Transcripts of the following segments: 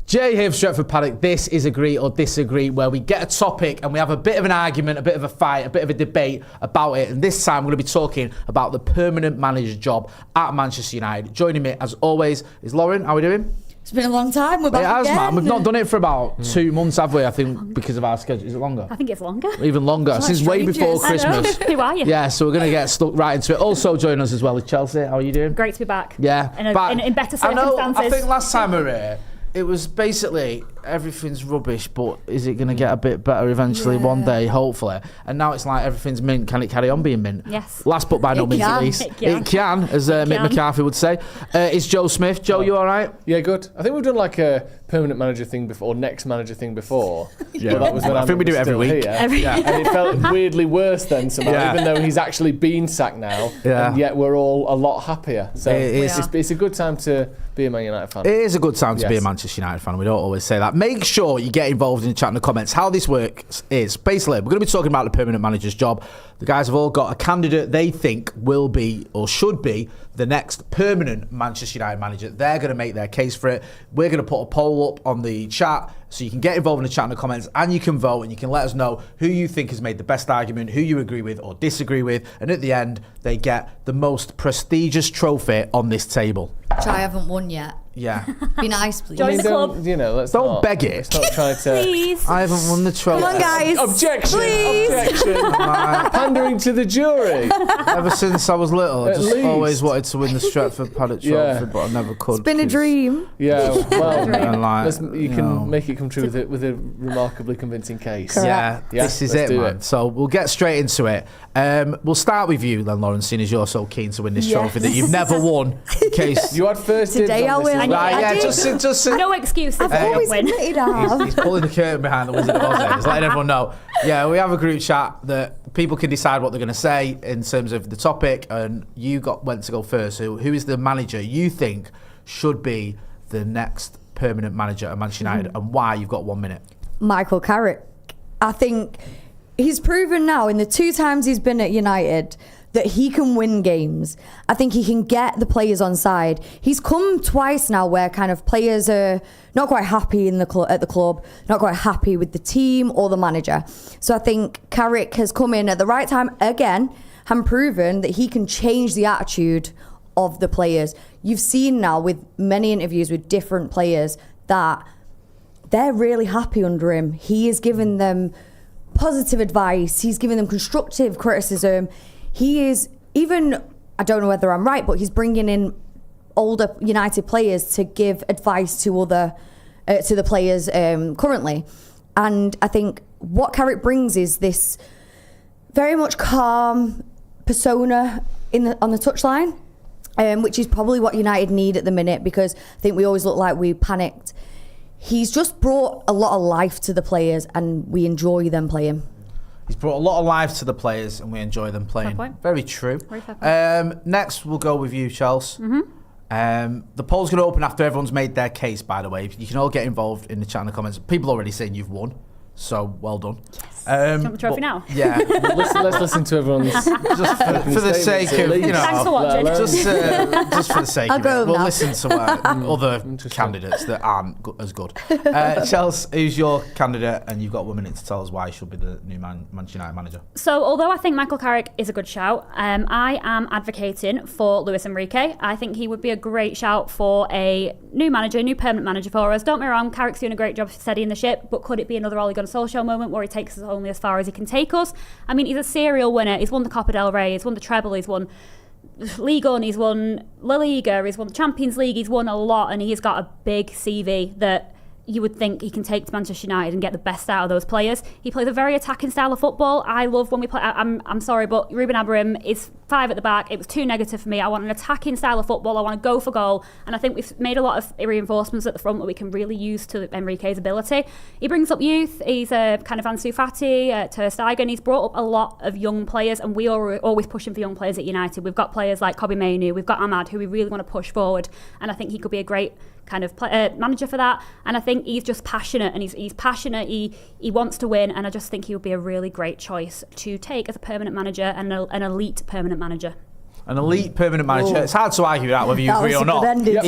Jay here for Stretford Paddock. This is Agree or Disagree, where we get a topic and we have a bit of an argument, a bit of a fight, a bit of a debate about it. And this time we're going to be talking about the permanent manager job at Manchester United. Joining me, as always, is Lauren. How are we doing? It's been a long time. We're back again. It has, man. We've not done it for about 2 months, have we? I think because of our schedule. Is it longer? I think it's longer. Even longer. Since way before Christmas. Who are you? Yeah, so we're going to get stuck right into it. Also joining us as well is Chelsea. How are you doing? Great to be back. Yeah. In better circumstances. I think last time we were here, it was basically everything's rubbish, but is it going to get a bit better eventually one day, hopefully? And now it's like everything's mint. Can it carry on being mint? Yes. Last but by no means least. It can, as Mick McCarthy would say. It's Joe Smith. Joe, you all right? Yeah, good. I think we've done like a permanent manager thing before, next manager thing before. Yeah, that was when I think we do it every week. And it felt weirdly worse then somehow, even though he's actually been sacked now, and yet we're all a lot happier. So it's a good time to be a Man United fan. It is a good time to be a Manchester United fan. We don't always say that. Make sure you get involved in the chat in the comments. How this works is, basically, we're going to be talking about the permanent manager's job. The guys have all got a candidate they think will be or should be the next permanent Manchester United manager. They're going to make their case for it. We're going to put a poll up on the chat so you can get involved in the chat in the comments and you can vote and you can let us know who you think has made the best argument, who you agree with or disagree with. And at the end, they get the most prestigious trophy on this table. Which I haven't won yet. Yeah. Be nice, please. Join the club. Don't beg it. Let's not try to... Please. I haven't won the trophy. Come on, guys. Objection. Please. Objection. Pandering to the jury. Ever since I was little, I just always wanted to win the Stretford Paddock trophy, but I never could. It's been a dream. Yeah, well, you can know. make it come true with a remarkably convincing case. Yeah, this is it, man. So we'll get straight into it. We'll start with you then, Lauren, seeing as you're so keen to win this trophy that you've never won. In case you had first today, dibs I on this will. Right, yeah, just no excuses. I've always admitted I have. He's pulling the curtain behind the Wizard of Oz. He's letting everyone know. Yeah, we have a group chat that people can decide what they're going to say in terms of the topic, and you went to go first. Who is the manager you think should be the next permanent manager at Manchester United, and why? You've got 1 minute. Michael Carrick. I think he's proven now in the 2 times he's been at United that he can win games. I think he can get the players on side. He's come twice now where kind of players are not quite happy at the club, not quite happy with the team or the manager. So I think Carrick has come in at the right time again and proven that he can change the attitude of the players. You've seen now with many interviews with different players that they're really happy under him. He is giving them positive advice. He's giving them constructive criticism. He is, even, I don't know whether I'm right, but he's bringing in older United players to give advice to the players currently. And I think what Carrick brings is this very much calm persona on the touchline, which is probably what United need at the minute, because I think we always look like we panicked. He's just brought a lot of life to the players and we enjoy them playing. He's brought a lot of life to the players and we enjoy them playing. Very true. Very fair point. Next, we'll go with you, Chels. The poll's going to open after everyone's made their case, by the way. You can all get involved in the chat and the comments. People already saying you've won, so well done. Yes. Do you want the trophy now? Yeah. Let's listen to everyone's... Just for the sake of, you know... Thanks for watching. Just for the sake of it. We'll now. listen to other candidates that aren't as good. Chels, who's your candidate? And you've got 1 minute to tell us why he should be the new Manchester United manager. So, although I think Michael Carrick is a good shout, I am advocating for Luis Enrique. I think he would be a great shout for a new manager, a new permanent manager for us. Don't get me wrong, Carrick's doing a great job steadying the ship, but could it be another Ole Gunnar Solskjaer moment where he takes us only as far as he can take us? I mean, he's a serial winner. He's won the Copa del Rey, he's won the treble, he's won Ligue 1, he's won La Liga, he's won the Champions League, he's won a lot, and he's got a big CV that you would think he can take to Manchester United and get the best out of those players. He plays a very attacking style of football. I love when we play... I'm sorry, but Ruben Amorim is 5 at the back. It was too negative for me. I want an attacking style of football. I want to go for goal. And I think we've made a lot of reinforcements at the front that we can really use to Enrique's ability. He brings up youth. He's a kind of Ansu Fati, Ter Stegen. He's brought up a lot of young players, and we are always pushing for young players at United. We've got players like Kobbie Mainoo. We've got Ahmad, who we really want to push forward. And I think he could be a great kind of manager for that. And I think he's just passionate, and he's passionate. He wants to win, and I just think he would be a really great choice to take as a permanent manager and an elite permanent manager. An elite permanent manager. It's hard to argue that whether you agree or not. He is.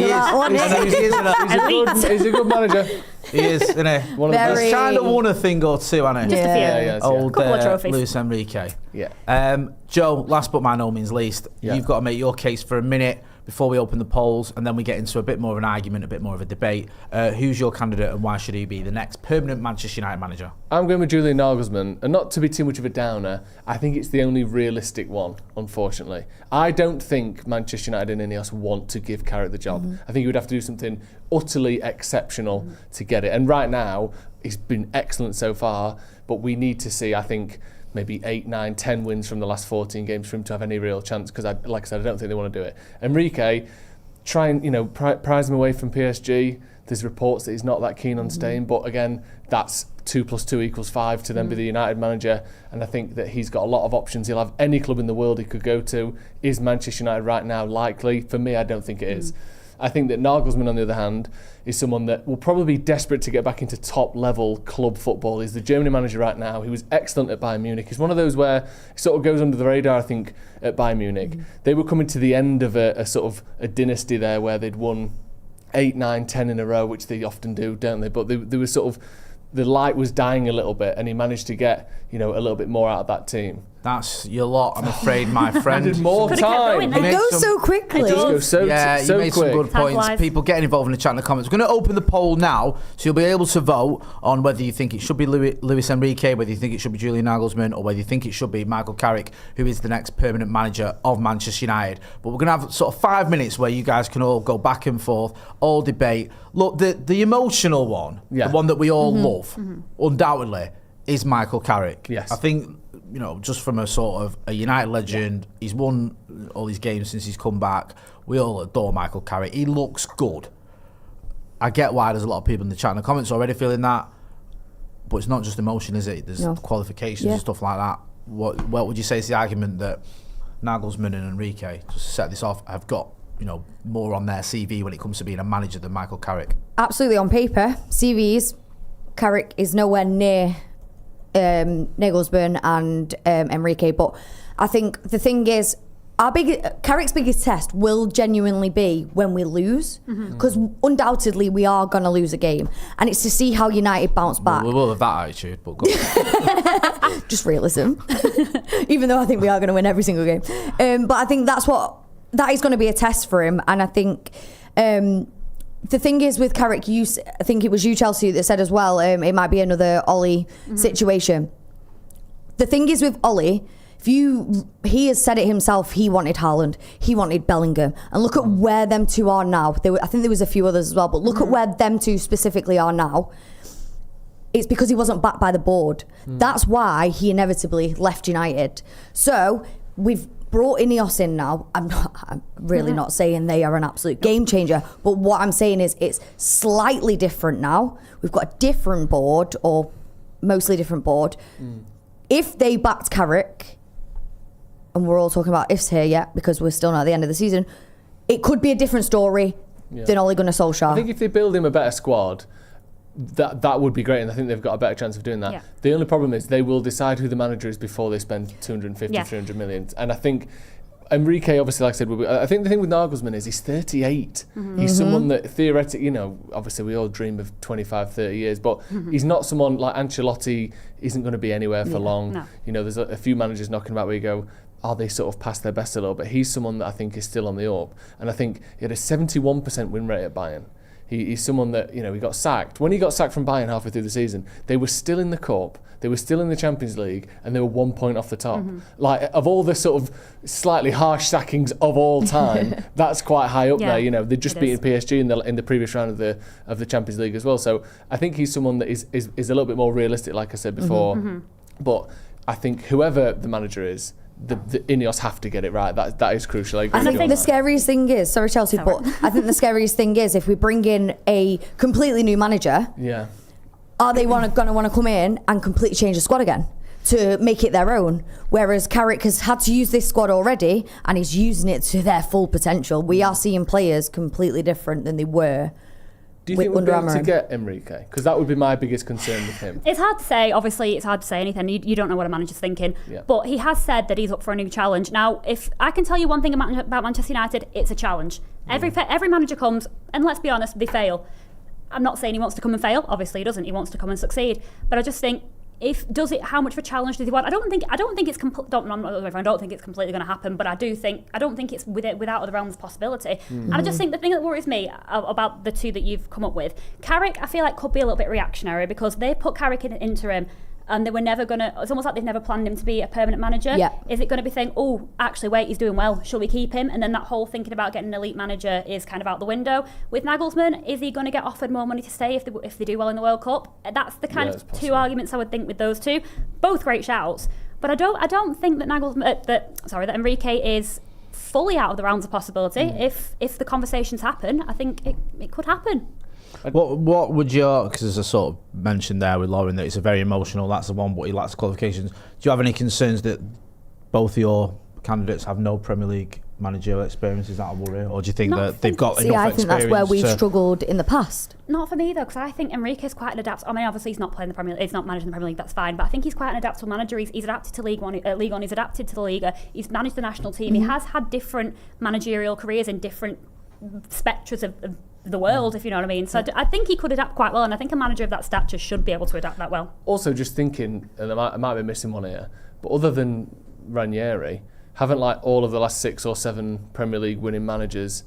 He's a good manager. He is, isn't he? He's kind of won a thing or two, hasn't he? Just a few. Old couple of trophies. Luis Enrique. Yeah. Joe, last but by no means least, you've got to make your case for a minute before we open the polls, and then we get into a bit more of an argument, a bit more of a debate. Who's your candidate and why should he be the next permanent Manchester United manager? I'm going with Julian Nagelsmann, and not to be too much of a downer, I think it's the only realistic one, unfortunately. I don't think Manchester United and Ineos want to give Carrick the job. I think he would have to do something utterly exceptional to get it. And right now, he's been excellent so far, but we need to see, I think, maybe 8, 9, 10 wins from the last 14 games for him to have any real chance, because, like I said, I don't think they want to do it. Enrique, try and prize him away from PSG. There's reports that he's not that keen on staying, but again, that's 2 + 2 = 5 to then be the United manager, and I think that he's got a lot of options. He'll have any club in the world he could go to. Is Manchester United right now likely? For me, I don't think it is. I think that Nagelsmann, on the other hand, is someone that will probably be desperate to get back into top-level club football. He's the Germany manager right now. He was excellent at Bayern Munich. He's one of those where he sort of goes under the radar, I think, at Bayern Munich. They were coming to the end of a sort of a dynasty there where they'd won 8, 9, 10 in a row, which they often do, don't they? But they were sort of, the light was dying a little bit, and he managed to get a little bit more out of that team. That's your lot, I'm afraid, my friend. Needed more time. It goes so quickly. It does go so quick. You made some good points. People getting involved in the chat in the comments. We're going to open the poll now, so you'll be able to vote on whether you think it should be Luis Enrique, whether you think it should be Julian Nagelsmann, or whether you think it should be Michael Carrick, who is the next permanent manager of Manchester United. But we're going to have sort of 5 minutes where you guys can all go back and forth, all debate. Look, the emotional one, the one that we all love, undoubtedly, is Michael Carrick. Yes. I think, just from a sort of a United legend, he's won all these games since he's come back. We all adore Michael Carrick. He looks good. I get why there's a lot of people in the chat and the comments already feeling that, but it's not just emotion, is it? There's qualifications and stuff like that. What would you say is the argument that Nagelsmann and Enrique, just to set this off, have got more on their CV when it comes to being a manager than Michael Carrick? Absolutely, on paper, CVs, Carrick is nowhere near Nagelsmann and Enrique, but I think the thing is, Carrick's biggest test will genuinely be when we lose, because undoubtedly we are going to lose a game, and it's to see how United bounce back. We will have that attitude, but go on. Just realism. Even though I think we are going to win every single game, but I think that is going to be a test for him, and I think the thing is with Carrick, I think it was you, Chelsea, that said as well, it might be another Ollie situation. The thing is with Ollie, he has said it himself, he wanted Haaland, he wanted Bellingham, and look at where them two are now. I think there was a few others as well, but look at where them two specifically are now. It's because he wasn't backed by the board. That's why he inevitably left United. So we've brought Ineos in now. I'm really not saying they are an absolute game changer, but what I'm saying is it's slightly different now. We've got a different board, or mostly different board. If they backed Carrick, and we're all talking about ifs here yet because we're still not at the end of the season, it could be a different story than Ole Gunnar Solskjaer. I think if they build him a better squad, that would be great, and I think they've got a better chance of doing that. The only problem is they will decide who the manager is before they spend 250, 300 million. And I think Enrique, obviously, like I said, I think the thing with Nagelsmann is he's 38. He's someone that theoretically, obviously we all dream of 25, 30 years, but he's not someone like Ancelotti isn't going to be anywhere for long. No. There's a few managers knocking about where you go, are they sort of past their best a little bit? He's someone that I think is still on the up. And I think he had a 71% win rate at Bayern. He's someone that, he got sacked. When he got sacked from Bayern halfway through the season, they were still in the Cup, they were still in the Champions League, and they were 1 point off the top. Like, of all the sort of slightly harsh sackings of all time, that's quite high up there. They'd just beaten PSG in the previous round of the Champions League as well. So I think he's someone that is a little bit more realistic, like I said before. But I think whoever the manager is, the Ineos have to get it right. That is crucial. I think the scariest thing is, sorry Chelsea, but I think the scariest thing is if we bring in a completely new manager, are they going to want to come in and completely change the squad again to make it their own? Whereas Carrick has had to use this squad already and he's using it to their full potential. We are seeing players completely different than they were Do you think we're under going to Amorim. get Enrique? Because that would be my biggest concern with him. It's hard to say. Obviously, it's hard to say anything. You don't know what a manager's thinking. Yeah. But he has said that he's up for a new challenge. Now, if I can tell you one thing about Manchester United, it's a challenge. Every manager comes, and let's be honest, they fail. I'm not saying he wants to come and fail. Obviously, he doesn't. He wants to come and succeed. But I just think, how much of a challenge does he want? I don't think it's completely going to happen, but I don't think it's without the realms of possibility. And I just think the thing that worries me about the two that you've come up with, Carrick, I feel like could be a little bit reactionary because they put Carrick in an interim. And they were never going to, it's almost like they've never planned him to be a permanent manager. Yeah. Is it going to be saying, oh, actually, wait, he's doing well, shall we keep him? And then that whole thinking about getting an elite manager is kind of out the window. With Nagelsmann, is he going to get offered more money to stay if they do well in the World Cup? That's the kind of two arguments I would think with those two. Both great shouts. But I don't think that that Enrique is fully out of the realms of possibility. If the conversations happen, I think it could happen. What would because as I sort of mentioned there with Lauren, that it's a very emotional, that's the one, but he lacks qualifications. Do you have any concerns that both your candidates have no Premier League managerial experience? Is that a worry? Or do you think that they've got enough experience? I think that's where we've struggled in the past. Not for me though, because I think Enrique's quite an adaptable. I mean, obviously he's not playing the Premier League, he's not managing the Premier League. That's fine, but I think he's quite an adaptable manager. He's adapted to League One. He's adapted to the Liga. He's managed the national team. He has had different managerial careers in different spectres of the world, if you know what I mean. So I think he could adapt quite well, and I think a manager of that stature should be able to adapt that well. Also, just thinking, and I might be missing one here, but other than Ranieri, haven't like all of the last 6 or 7 Premier League winning managers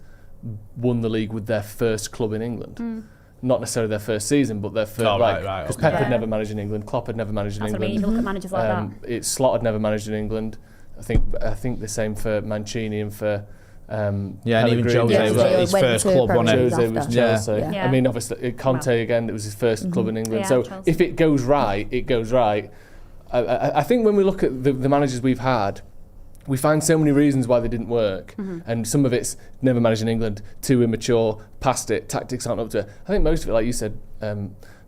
won the league with their first club in England? Not necessarily their first season, but their first. Because Pep had never managed in England, Klopp had never managed in England. That's what I mean. You look at managers like that. Slot had never managed in England. I think the same for Mancini and for. And even Jose was his first club, wasn't it? Jose was Chelsea. Yeah. I mean, obviously, Conte again, it was his first club in England. Yeah, so Chelsea. if it goes right, it goes right. I think when we look at the managers we've had, we find so many reasons why they didn't work. And some of it's never managed in England, too immature, past it, tactics aren't up to it. I think most of it, like you said,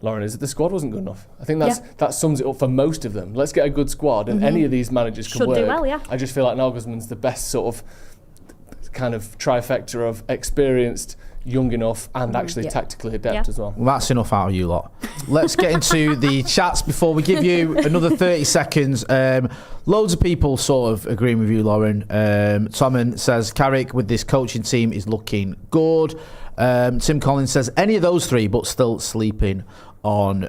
Lauren, is that the squad wasn't good enough. I think that sums it up for most of them. Let's get a good squad, and any of these managers can work. Should do well, yeah. I just feel like Nagelsmann's the best sort of kind of trifecta of experienced, young enough, and actually tactically adept as well. Well, that's enough out of you lot. Let's get into the chats before we give you another 30 seconds. Loads of people sort of agreeing with you, Lauren. Tommen says, Carrick with this coaching team is looking good. Tim Collins says, any of those three, but still sleeping on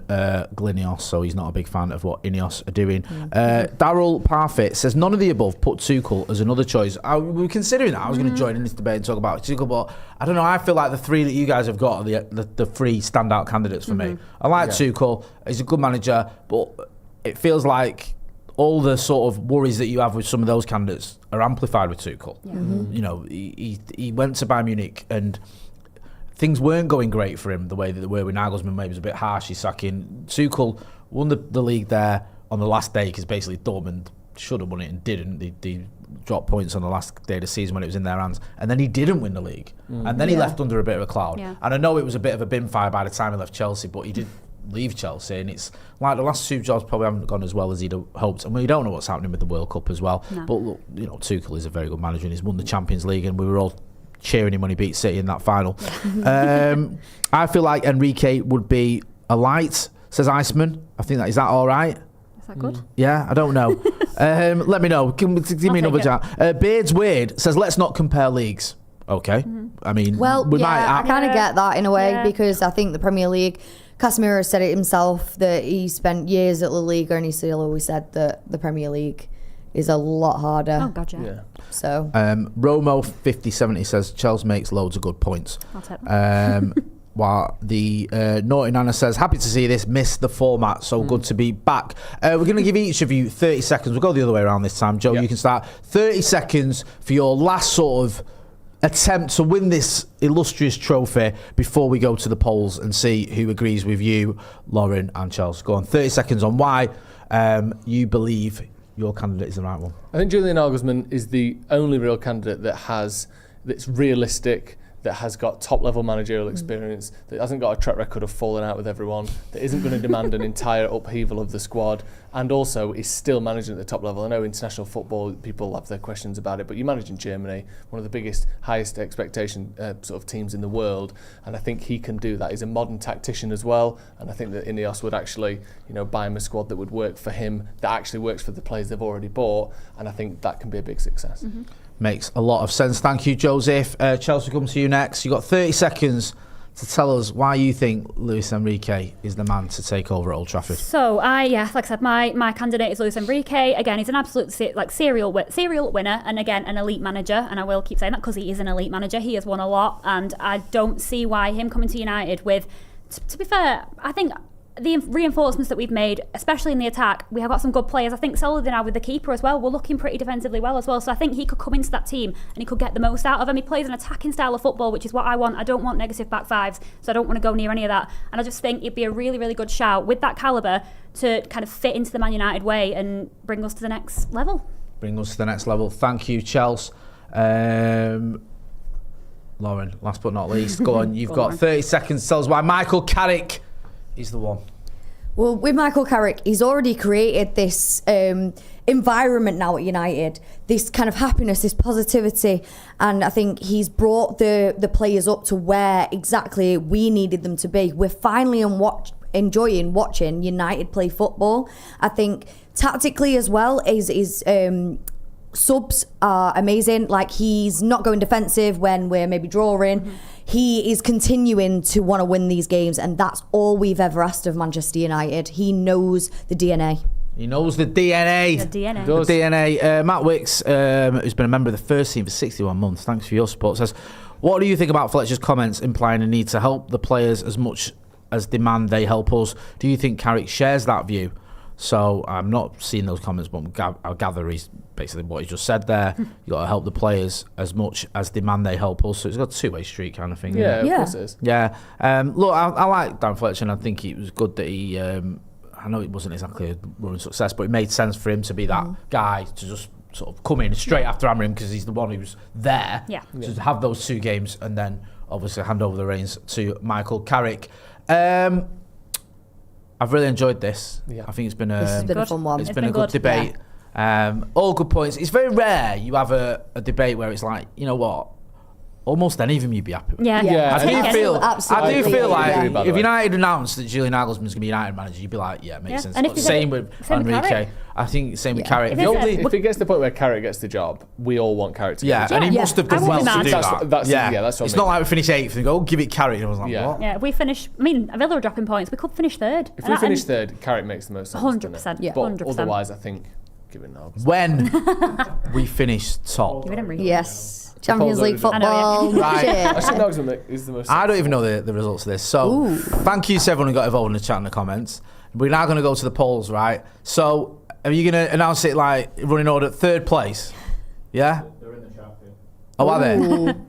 Glinios, so he's not a big fan of what Ineos are doing. Daryl Parfit says, none of the above, put Tuchel as another choice. We were considering that. I was going to join in this debate and talk about Tuchel, but I don't know, I feel like the three that you guys have got are the three standout candidates for me. I like Tuchel, he's a good manager, but it feels like all the sort of worries that you have with some of those candidates are amplified with Tuchel. You know, he went to Bayern Munich and things weren't going great for him the way that they were with Nagelsmann. Maybe it was a bit harsh. He's sacking. Tuchel won the league there on the last day because basically Dortmund should have won it and didn't. They dropped points on the last day of the season when it was in their hands. And then he didn't win the league. And then he left under a bit of a cloud. And I know it was a bit of a bin fire by the time he left Chelsea, but he did leave Chelsea. And it's like the last two jobs probably haven't gone as well as he'd hoped. And we don't know what's happening with the World Cup as well. No. But look, you know, Tuchel is a very good manager and he's won the Champions League, and we were all cheering him when he beat City in that final. I feel like Enrique would be a light, says Iceman. I think is that all right? Is that good? Yeah, I don't know. Let me know. Give me another chat. Beard's Weird says, let's not compare leagues. Okay. I mean, I kind of get that in a way because I think the Premier League, Casemiro said it himself that he spent years at La Liga and he still always said that the Premier League is a lot harder. Oh, God, yeah. So Romo 5070 says Chels makes loads of good points. I'll take that. While the Naughty Nana says, happy to see this, missed the format, so good to be back. We're going to give each of you 30 seconds. We'll go the other way around this time. Joe, you can start. 30 seconds for your last sort of attempt to win this illustrious trophy before we go to the polls and see who agrees with you, Lauren and Chels. Go on, 30 seconds on why you believe your candidate is the right one. I think Julian Nagelsmann is the only real candidate that's realistic, that has got top-level managerial experience, that hasn't got a track record of falling out with everyone, that isn't going to demand an entire upheaval of the squad, and also is still managing at the top level. I know international football, people have their questions about it, but you manage in Germany, one of the biggest, highest expectation sort of teams in the world, and I think he can do that. He's a modern tactician as well, and I think that Ineos would actually, buy him a squad that would work for him, that actually works for the players they've already bought, and I think that can be a big success. Mm-hmm. Makes a lot of sense. Thank you, Joseph. Chelsea, come to you next. You've got 30 seconds to tell us why you think Luis Enrique is the man to take over at Old Trafford. So, like I said, my candidate is Luis Enrique. Again, he's an absolute serial winner, and again, an elite manager. And I will keep saying that because he is an elite manager. He has won a lot, and I don't see why him coming to United with, to be fair, I think the reinforcements that we've made, especially in the attack, we have got some good players. I think solid now with the keeper as well. We're looking pretty defensively well as well. So I think he could come into that team and he could get the most out of him. He plays an attacking style of football, which is what I want. I don't want negative back fives, so I don't want to go near any of that. And I just think it'd be a really, really good shout with that calibre to kind of fit into the Man United way and bring us to the next level. Bring us to the next level. Thank you, Chels. Lauren, last but not least, go on. You've got 30 seconds to tell us why Michael Carrick is the one. Well, with Michael Carrick, he's already created this environment now at United, this kind of happiness, this positivity, and I think he's brought the players up to where exactly we needed them to be. We're finally enjoying watching United play football. I think tactically as well, his subs are amazing. Like, he's not going defensive when we're maybe drawing. Mm-hmm. He is continuing to want to win these games, and that's all we've ever asked of Manchester United. He knows the DNA. He knows the DNA. The DNA. The DNA. Matt Wicks, who's been a member of the first team for 61 months, thanks for your support, says, what do you think about Fletcher's comments implying a need to help the players as much as demand they help us? Do you think Carrick shares that view? So I'm not seeing those comments, but I gather he's basically what he just said there. You got to help the players as much as demand they help us. So it's got a two-way street kind of thing. Yeah, of course it is. Yeah. Look, I like Dan Fletcher, and I think it was good that he. I know it wasn't exactly a running success, but it made sense for him to be that guy to just sort of come in straight after Amorim because he's the one who was there. Yeah. To have those two games and then obviously hand over the reins to Michael Carrick. I've really enjoyed this. Yeah. I think it's been a fun one. It's been a good debate. Yeah. All good points. It's very rare you have a debate where it's like, you know what, almost any of them you'd be happy with. Yeah. I do feel like agree, if United announced that Julian Nagelsmann's going to be United manager, you'd be like, yeah, it makes sense. And Same with Enrique. I think same with Carrick. If it gets to the point where Carrick gets the job, we all want Carrick to get the job. And he must have done well to do that. That's what I it's mean. not like we finish 8th and go, give it Carrick. And I was like, what? Yeah, if we finish, Villa are dropping points, we could finish third. If we finish third, Carrick makes the most sense. 100%. Yeah. But otherwise, I think, give it Nagelsmann. When we finish top. Give it Enrique. Yes. Champions League football. Right. I think Nagelsmann is the most. I don't even know the results of this. So thank you to everyone who got involved in the chat and the comments. We're now going to go to the polls, right? So are you going to announce it like running order, third place? Yeah? They're in the chat. Oh, are they?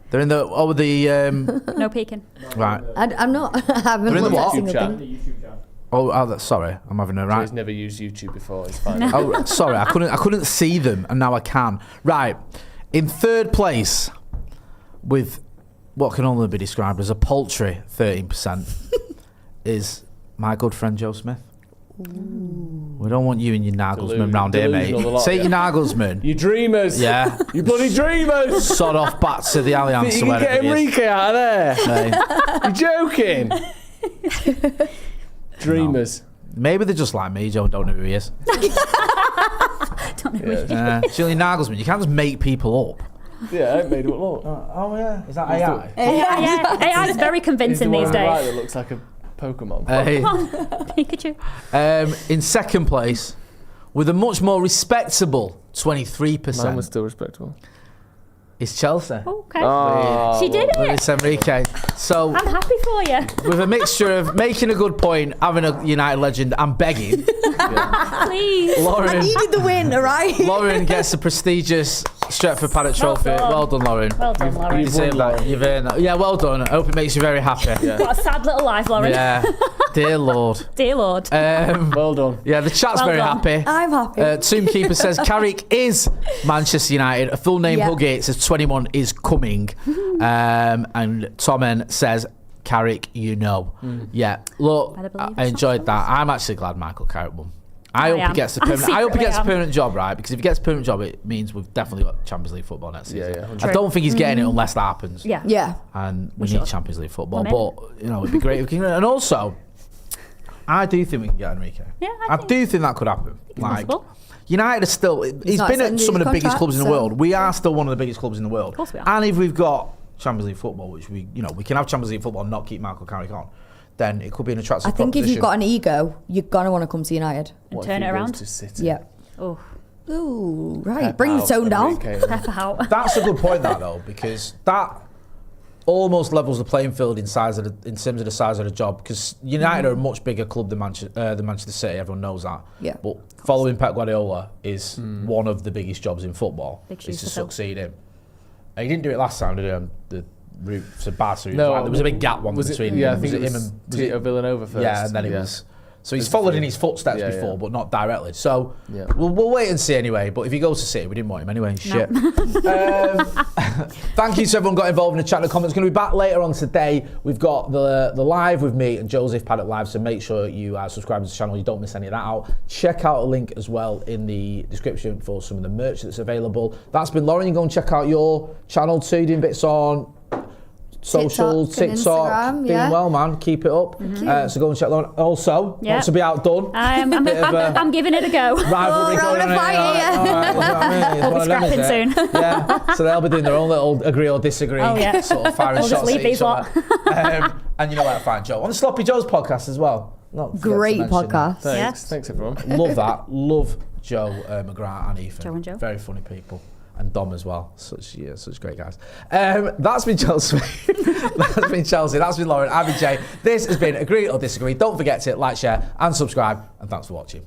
They're in the... No peeking. Right. I'm not. I haven't They're in the looked what? at a single chat. thing. The YouTube chat. Oh, sorry. I'm having a right. He's never used YouTube before. It's fine. Oh, sorry. I couldn't see them, and now I can. Right. In third place, with what can only be described as a paltry 13%, is my good friend Joe Smith. Ooh. We don't want you and your Nagelsmann round here, mate. Say your Nagelsmann. You dreamers. Yeah. You bloody dreamers. Sod off back to the Allianz. You can get Enrique out of there. You're joking. Dreamers. No. Maybe they're just like me, Joe, don't know who he is. Don't know who he is. Julian Nagelsmann, you can't just make people up. Yeah, I made it look. Oh yeah. Is that AI? AI is very convincing these days. Right, that looks like a Pokemon. Pikachu. In second place, with a much more respectable 23%. Mine was still respectable. It's Chelsea. Okay. Oh, she did it. Luis Enrique. So I'm happy for you. with a mixture of making a good point, having a United legend, and begging, Please. Lauren. I needed the win, all right? Lauren gets the prestigious Stretford Paddock trophy. Well done, Lauren. Well done, Lauren. You've earned that. You've earned that. Yeah, well done. I hope it makes you very happy. What a sad little life, Lauren. Yeah. Dear Lord. Dear Lord. Well done. Yeah, the chat's Well very done. happy. I'm happy. Tombkeeper says Carrick is Manchester United. A full name Yeah. Huggy says 21 is coming. And Tomen says Carrick, you know. Yeah, look, Better believe I it's enjoyed not that. I'm actually glad Michael Carrick won. I hope am. he gets the I permanent. I hope he secretly gets a am. permanent job, right? Because if he gets a permanent job, it means we've definitely got Champions League football next season. Yeah, I don't think he's getting it unless that happens. Yeah. Yeah. And we We need should. Champions League football. Well, But you know, it'd be great. If we can, and also, I do think we can get Enrique. Yeah, I think do think that could happen. it's possible. United are still. He's not been at extended some of the his biggest clubs in the contract, world. We are still one of the biggest clubs in the world. Of course we are. And if we've got Champions League football, which we can have Champions League football and not keep Michael Carrick on, then it could be an attractive I think if proposition. you've got an ego, you're gonna want to come to United. And What if turn he it goes around. to City? Yeah. Oh, Ooh, right. Pep Bring the out, tone down. Enrique. pepper out. That's a good point, that though, because that almost levels the playing field in terms of the size of the job. Because United are a much bigger club than Manchester City. Everyone knows that. Yeah. But following Pep Guardiola is one of the biggest jobs in football. Big Is shoes to to fill. succeed in. And he didn't do it last time, did he? The route to Barca. No, There was a big gap was between. It, yeah, I think was it was him and Tito Villanova first. yeah, and then he was. So he's There's followed three. in his footsteps Yeah, before, yeah. but not directly. So Yeah. we'll wait and see anyway. But if he goes to City, we didn't want him anyway. Shit. Thank you to everyone who got involved in the chat and the comments. Going to be back later on today. We've got the live with me and Joseph Paddock live. So make sure you subscribe to the channel. You don't miss any of that out. Check out a link as well in the description for some of the merch that's available. That's been Lauren. You go and check out your channel too. Doing bits on social, TikTok and TikTok, Instagram, doing yeah. well, man. Keep it up. So go and check Lauren. Also, Yeah. not to be outdone. I'm giving it a go. Rivalry Oh, going round on of fighting, here. yeah. All right, it's one We'll of be them, is scrapping it? soon. Yeah, so they'll be doing their own little agree or disagree Oh, yeah. sort of firing We'll just shots leave at these each other. And you know where to find Joe on the Sloppy Joe's podcast as well. Not forget to Great mention that. podcast. Thanks. Yes. Thanks, everyone. Love that. Love Joe McGrath and Ethan. Joe and Joe. Very funny people. And Dom as well. Such great guys. That's been Chelsea. That's been Chelsea. That's been Lauren. I've been Jay. This has been Agree or Disagree. Don't forget to like, share and subscribe. And thanks for watching.